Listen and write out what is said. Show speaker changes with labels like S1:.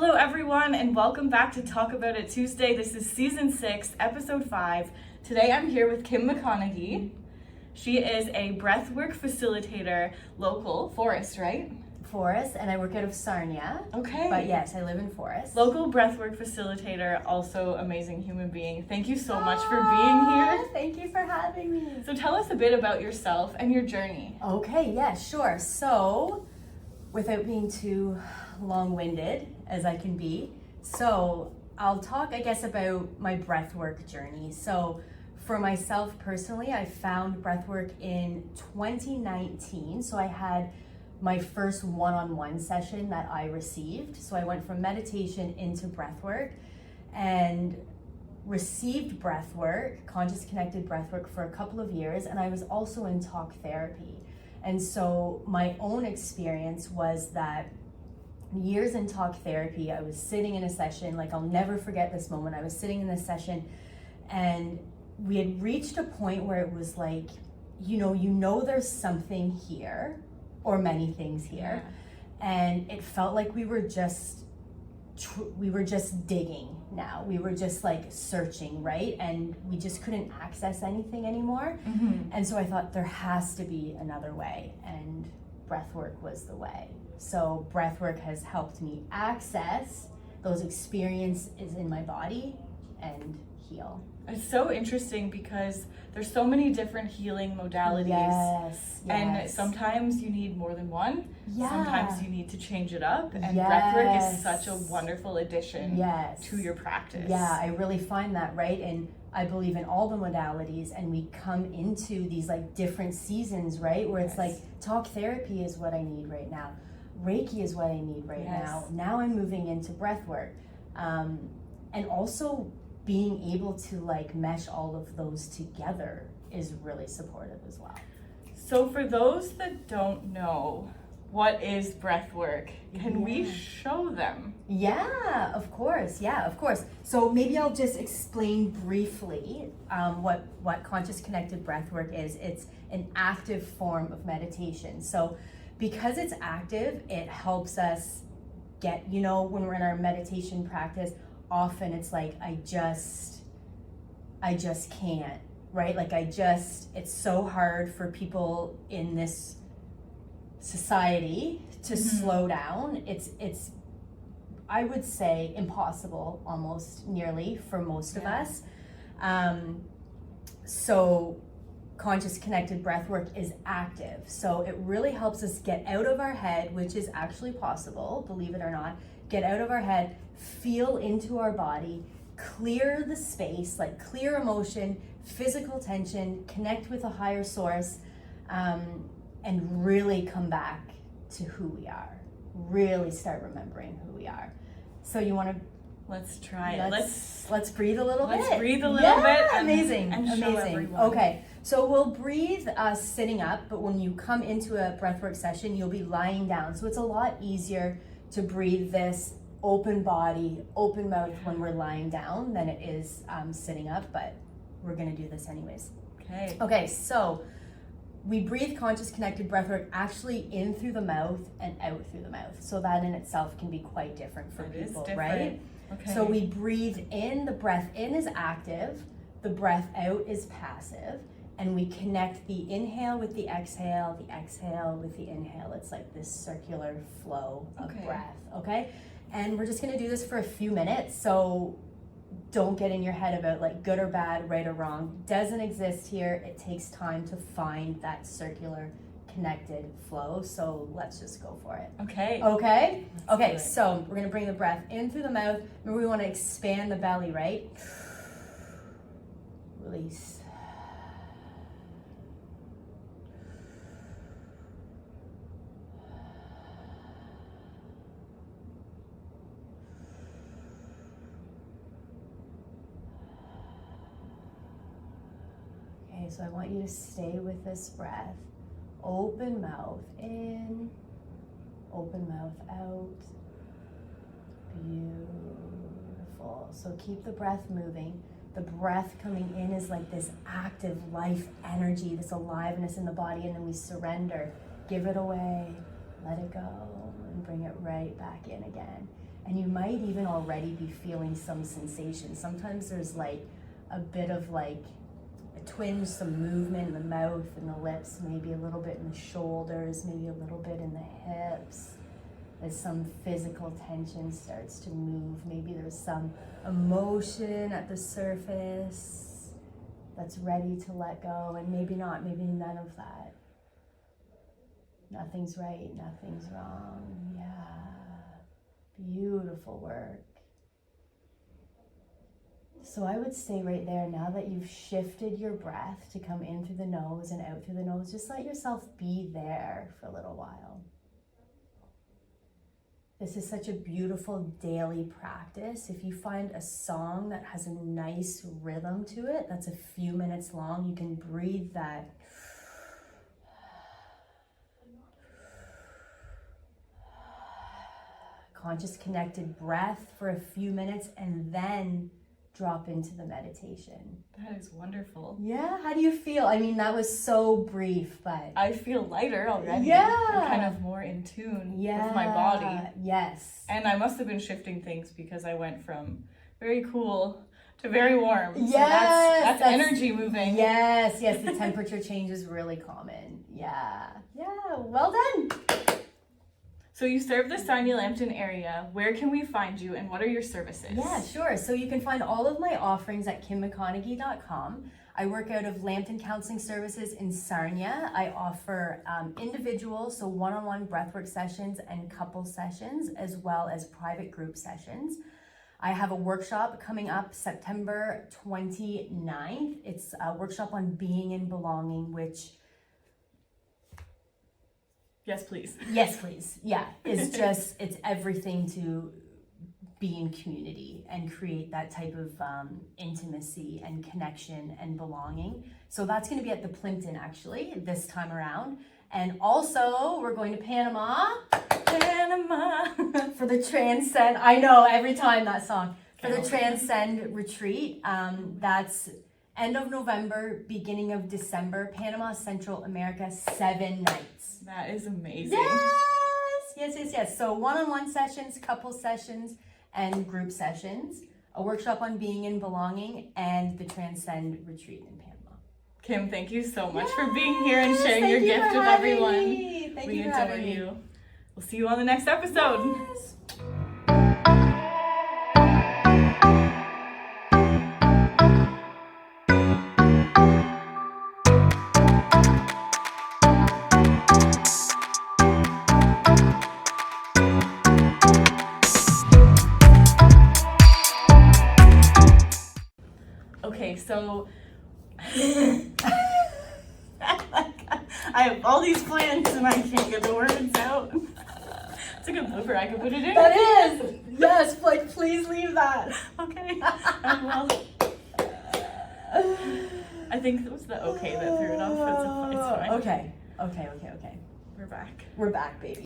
S1: Hello everyone and welcome back to Talk About It Tuesday. This is season 6, episode 5. Today I'm here with Mcconaghy. She is a breathwork facilitator, local, Forest, right?
S2: Forest, and I work out of Sarnia.
S1: Okay.
S2: But yes, I live in Forest.
S1: Local breathwork facilitator, also amazing human being. Thank you so much for being here.
S2: Thank you for having me.
S1: So tell us a bit about yourself and your journey.
S2: Okay, yeah, sure. So, without being too long-winded as I can be, so I'll talk, I guess, about my breathwork journey. So, for myself personally, I found breathwork in 2019. So I had my first one-on-one session that I received. So I went from meditation into breathwork and received breathwork, conscious connected breathwork, for a couple of years. And I was also in talk therapy. And so my own experience was that years in talk therapy, I was sitting in a session, like I'll never forget this moment. I was sitting in this session and we had reached a point where it was like, you know there's something here, or many things here. Yeah. And it felt like we were just digging now. We were just like searching, right? And we just couldn't access anything anymore. Mm-hmm. And so I thought there has to be another way, and breathwork was the way. So breathwork has helped me access those experiences in my body and heal.
S1: It's so interesting because there's so many different healing modalities.
S2: Yes.
S1: And sometimes you need more than one.
S2: Yeah.
S1: Sometimes you need to change it up. And
S2: yes.
S1: breathwork is such a wonderful addition
S2: yes.
S1: to your practice.
S2: Yeah, I really find that, right? And I believe in all the modalities, and we come into these like different seasons, right? Where it's
S1: yes.
S2: like talk therapy is what I need right now. Reiki is what I need right
S1: yes.
S2: now. Now I'm moving into breathwork. And also being able to like mesh all of those together is really supportive as well.
S1: So for those that don't know, what is breathwork? Can we show them?
S2: Yeah, of course. So maybe I'll just explain briefly what conscious connected breathwork is. It's an active form of meditation. So because it's active, it helps us get, when we're in our meditation practice, often it's like, I just can't, right? Like it's so hard for people in this society to mm-hmm. slow down. It's I would say impossible, almost nearly, for most of us. So conscious connected breathwork is active. So it really helps us get out of our head, which is actually possible, believe it or not. Get out of our head, feel into our body, clear the space, like clear emotion, physical tension, connect with a higher source, and really come back to who we are. Really start remembering who we are. So you want to?
S1: Let's try it.
S2: Let's breathe a little bit.
S1: Let's breathe a little bit.
S2: Amazing.
S1: And show everyone.
S2: Okay. So we'll breathe sitting up, but when you come into a breathwork session, you'll be lying down. So it's a lot easier to breathe this open body, open mouth when we're lying down than it is sitting up, but we're gonna do this anyways. Okay, so we breathe conscious connected breathwork actually in through the mouth and out through the mouth. So that in itself can be quite different for people, right?
S1: Okay.
S2: So we breathe in, the breath in is active, the breath out is passive, and we connect the inhale with the exhale with the inhale. It's like this circular flow of breath, okay? And we're just gonna do this for a few minutes, so don't get in your head about like good or bad, right or wrong. Doesn't exist here. It takes time to find that circular connected flow, so let's just go for it. Okay, so we're gonna bring the breath in through the mouth. Remember, we wanna expand the belly, right? Release. So I want you to stay with this breath. Open mouth in, open mouth out. Beautiful. So keep the breath moving. The breath coming in is like this active life energy, this aliveness in the body, and then we surrender, give it away, let it go, and bring it right back in again. And you might even already be feeling some sensation. Sometimes there's like a bit of like a twinge, some movement in the mouth and the lips, maybe a little bit in the shoulders, maybe a little bit in the hips, as some physical tension starts to move. Maybe there's some emotion at the surface that's ready to let go, and maybe not, maybe none of that. Nothing's right, nothing's wrong. Yeah, beautiful work. So I would say right there, now that you've shifted your breath to come in through the nose and out through the nose, just let yourself be there for a little while. This is such a beautiful daily practice. If you find a song that has a nice rhythm to it, that's a few minutes long, you can breathe that conscious connected breath for a few minutes and then drop into the meditation.
S1: That is wonderful.
S2: Yeah, how do you feel? I mean, that was so brief, but
S1: I feel lighter already.
S2: Yeah.
S1: I'm kind of more in tune with my body.
S2: Yes.
S1: And I must have been shifting things because I went from very cool to very warm.
S2: Yes.
S1: So that's energy moving.
S2: Yes, the temperature change is really common. Yeah, well done.
S1: So you serve the Sarnia Lambton area. Where can we find you and what are your services?
S2: Yeah, sure. So you can find all of my offerings at Mcconaghy.com. I work out of Lambton Counseling Services in Sarnia. I offer individual, so one-on-one breathwork sessions and couple sessions, as well as private group sessions. I have a workshop coming up September 29th. It's a workshop on being and belonging, which
S1: Yes, please.
S2: Yes, please. Yeah, it's everything to be in community and create that type of intimacy and connection and belonging. So that's going to be at the Plimpton actually this time around. And also we're going to Panama for the Transcend. I know every time that song. For the Transcend retreat. That's end of November, beginning of December, Panama, Central America, 7 nights.
S1: That is amazing.
S2: Yes. So one-on-one sessions, couple sessions, and group sessions, a workshop on being and belonging, and the Transcend retreat in Panama.
S1: Kim, thank you so much for being here and sharing your gift with everyone.
S2: Thank
S1: we
S2: you for
S1: adore
S2: having me.
S1: you. We'll see you on the next episode.
S2: Yes.
S1: Okay, so I have all these plans and I can't get the words out. It's a good blooper, I could put it in.
S2: That is! Yes, like please leave that.
S1: Okay. Well, I think it was the okay that threw it off. It's fine.
S2: Okay.
S1: We're back.
S2: We're back, baby.